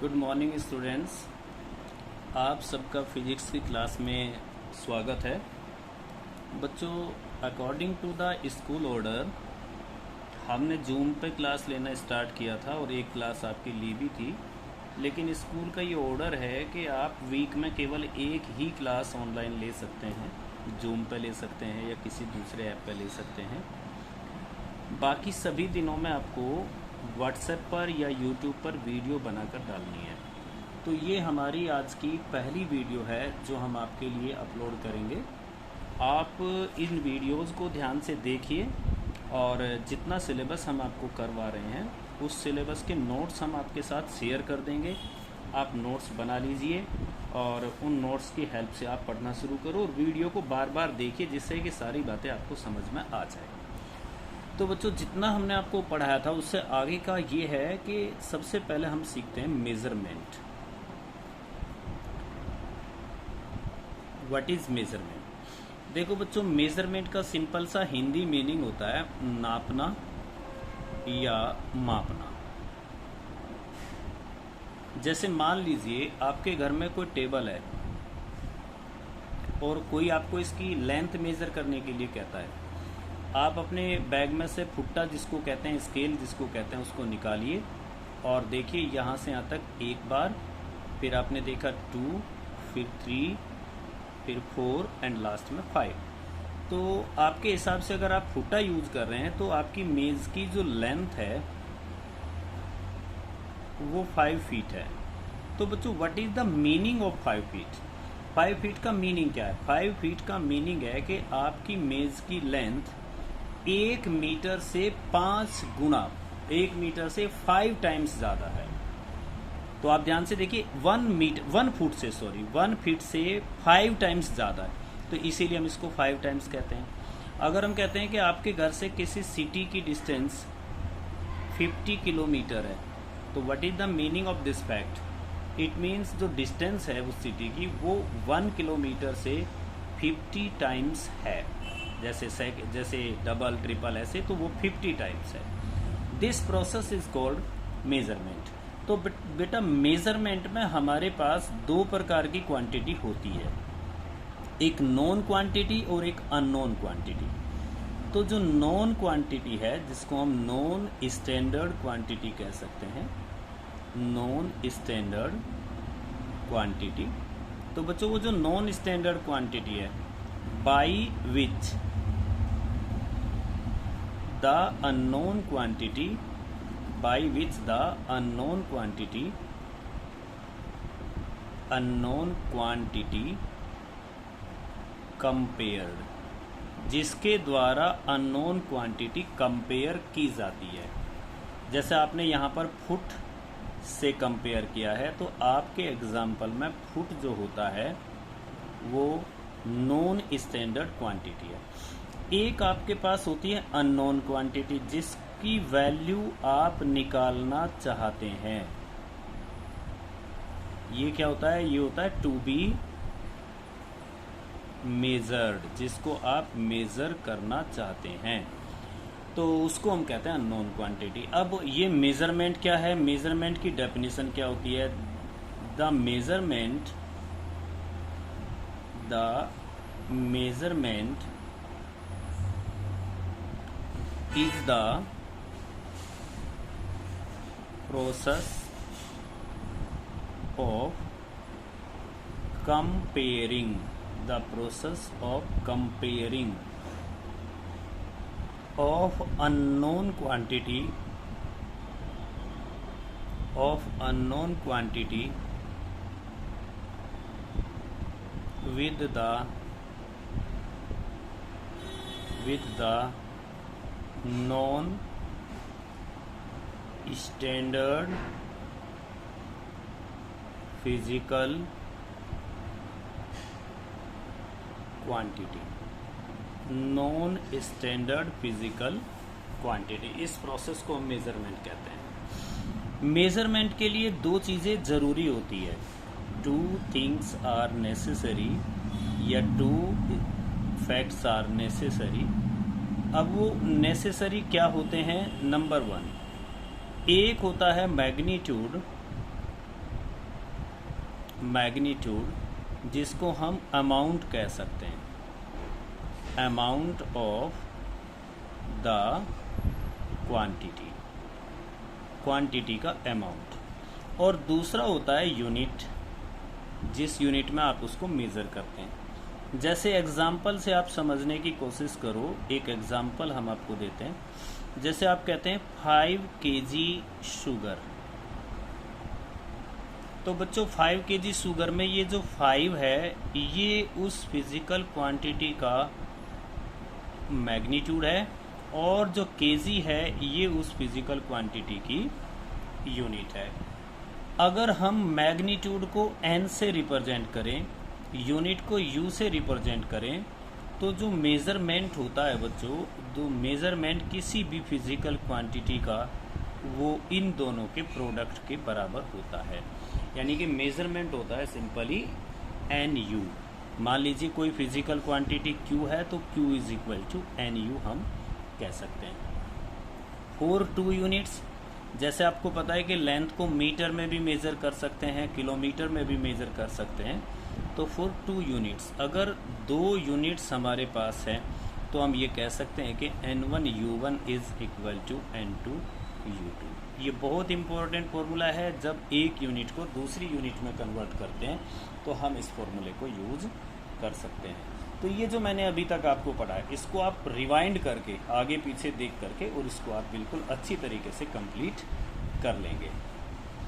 Good morning students. आप सबका physics की क्लास में स्वागत है। बच्चों, according to the school order हमने जूम पे क्लास लेना स्टार्ट किया था और एक क्लास आपकी ली भी थी, लेकिन स्कूल का ये ऑर्डर है कि आप वीक में केवल एक ही क्लास ऑनलाइन ले सकते हैं। जूम पे ले सकते हैं या किसी दूसरे ऐप पे ले सकते हैं। बाकी सभी दिनों में आपको व्हाट्सएप पर या यूट्यूब पर वीडियो बनाकर डालनी है। तो ये हमारी आज की पहली वीडियो है जो हम आपके लिए अपलोड करेंगे। आप इन वीडियोस को ध्यान से देखिए और जितना सिलेबस हम आपको करवा रहे हैं उस सिलेबस के नोट्स हम आपके साथ शेयर कर देंगे। आप नोट्स बना लीजिए और उन नोट्स की हेल्प से आप पढ़ना शुरू करो और वीडियो को बार बार देखिए जिससे कि सारी बातें आपको समझ में आ जाए। तो बच्चों, जितना हमने आपको पढ़ाया था उससे आगे का ये है कि सबसे पहले हम सीखते हैं मेज़रमेंट। What is measurement? देखो बच्चों, मेज़रमेंट का सिंपल सा हिंदी मीनिंग होता है नापना या मापना। जैसे मान लीजिए आपके घर में कोई टेबल है और कोई आपको इसकी लेंथ मेज़र करने के लिए कहता है। आप अपने बैग में से फुट्टा जिसको कहते हैं, स्केल जिसको कहते हैं, उसको निकालिए और देखिए यहाँ से यहाँ तक एक बार, फिर आपने देखा 2, फिर 3, फिर 4 एंड लास्ट में 5। तो आपके हिसाब से अगर आप फुट्टा यूज कर रहे हैं तो आपकी मेज़ की जो लेंथ है वो 5 फीट है। तो बच्चों, what is the meaning of 5 feet? 5 feet का मीनिंग क्या है? 5 फीट का मीनिंग है कि आपकी मेज़ की लेंथ 1 मीटर से 5 गुना, 1 मीटर से 5 टाइम्स ज़्यादा है। तो आप ध्यान से देखिए, 1 फीट से 5 टाइम्स ज़्यादा है, तो इसीलिए हम इसको 5 टाइम्स कहते हैं। अगर हम कहते हैं कि आपके घर से किसी सिटी की डिस्टेंस 50 किलोमीटर है, तो what is the meaning of this fact? It means जो डिस्टेंस है उस सिटी की वो 1 किलोमीटर से 50 टाइम्स है। जैसे डबल ट्रिपल ऐसे, तो वो 50 टाइम्स है। This process is called measurement. तो बेटा, मेजरमेंट में हमारे पास 2 प्रकार की क्वांटिटी होती है, एक नॉन क्वांटिटी और एक अननोन क्वांटिटी। तो जो नॉन क्वांटिटी है जिसको हम नॉन स्टैंडर्ड क्वांटिटी कह सकते हैं, नॉन स्टैंडर्ड क्वांटिटी। तो बच्चों, वो जो नॉन स्टैंडर्ड क्वांटिटी है, by which the unknown quantity compared, जिसके द्वारा अननोन क्वांटिटी कंपेयर की जाती है। जैसे आपने यहाँ पर फुट से कंपेयर किया है, तो आपके एग्जाम्पल में फुट जो होता है वो नॉन स्टैंडर्ड क्वांटिटी है। एक आपके पास होती है अननोन क्वांटिटी जिसकी वैल्यू आप निकालना चाहते हैं। ये क्या होता है? ये होता है टू बी मेजर्ड, जिसको आप मेजर करना चाहते हैं, तो उसको हम कहते हैं अननोन क्वांटिटी। अब ये मेजरमेंट क्या है? मेजरमेंट की डेफिनेशन क्या होती है? The measurement is the process of comparing of unknown quantity with the non standard physical quantity. Non standard physical quantity, इस प्रोसेस को हम मेजरमेंट कहते हैं। मेजरमेंट के लिए 2 चीज़ें ज़रूरी होती है। 2 थिंग्स आर नेसेसरी या 2 फैक्ट्स आर नेसेसरी। अब वो नेसेसरी क्या होते हैं? नंबर 1, एक होता है मैग्नीट्यूड मैग्नीट्यूड जिसको हम अमाउंट कह सकते हैं, amount of the quantity, quantity का अमाउंट। और दूसरा होता है यूनिट, जिस यूनिट में आप उसको मेज़र करते हैं। जैसे एग्जाम्पल से आप समझने की कोशिश करो, एक एग्जाम्पल हम आपको देते हैं। जैसे आप कहते हैं 5 kg शुगर, तो बच्चों 5 kg शुगर में ये जो 5 है ये उस फिजिकल क्वांटिटी का मैग्नीट्यूड है, और जो केजी है ये उस फिजिकल क्वांटिटी की यूनिट है। अगर हम मैग्नीट्यूड को n से रिप्रेजेंट करें, यूनिट को u से रिप्रेजेंट करें, तो जो मेज़रमेंट होता है बच्चों, जो मेज़रमेंट किसी भी फिजिकल क्वांटिटी का, वो इन दोनों के प्रोडक्ट के बराबर होता है। यानी कि मेज़रमेंट होता है सिंपली NU। मान लीजिए कोई फिजिकल क्वांटिटी Q है तो Q is equal to NU हम कह सकते हैं। फॉर 2 यूनिट्स, जैसे आपको पता है कि लेंथ को मीटर में भी मेज़र कर सकते हैं, किलोमीटर में भी मेज़र कर सकते हैं। तो फॉर 2 यूनिट्स, अगर 2 यूनिट्स हमारे पास हैं तो हम ये कह सकते हैं कि N1U1 is equal to N2U2। ये बहुत इंपॉर्टेंट फॉर्मूला है। जब एक यूनिट को दूसरी यूनिट में कन्वर्ट करते हैं तो हम इस फॉर्मूले को यूज़ कर सकते हैं। तो ये जो मैंने अभी तक आपको पढ़ाया, इसको आप रिवाइंड करके, आगे पीछे देख करके, और इसको आप बिल्कुल अच्छी तरीके से कंप्लीट कर लेंगे।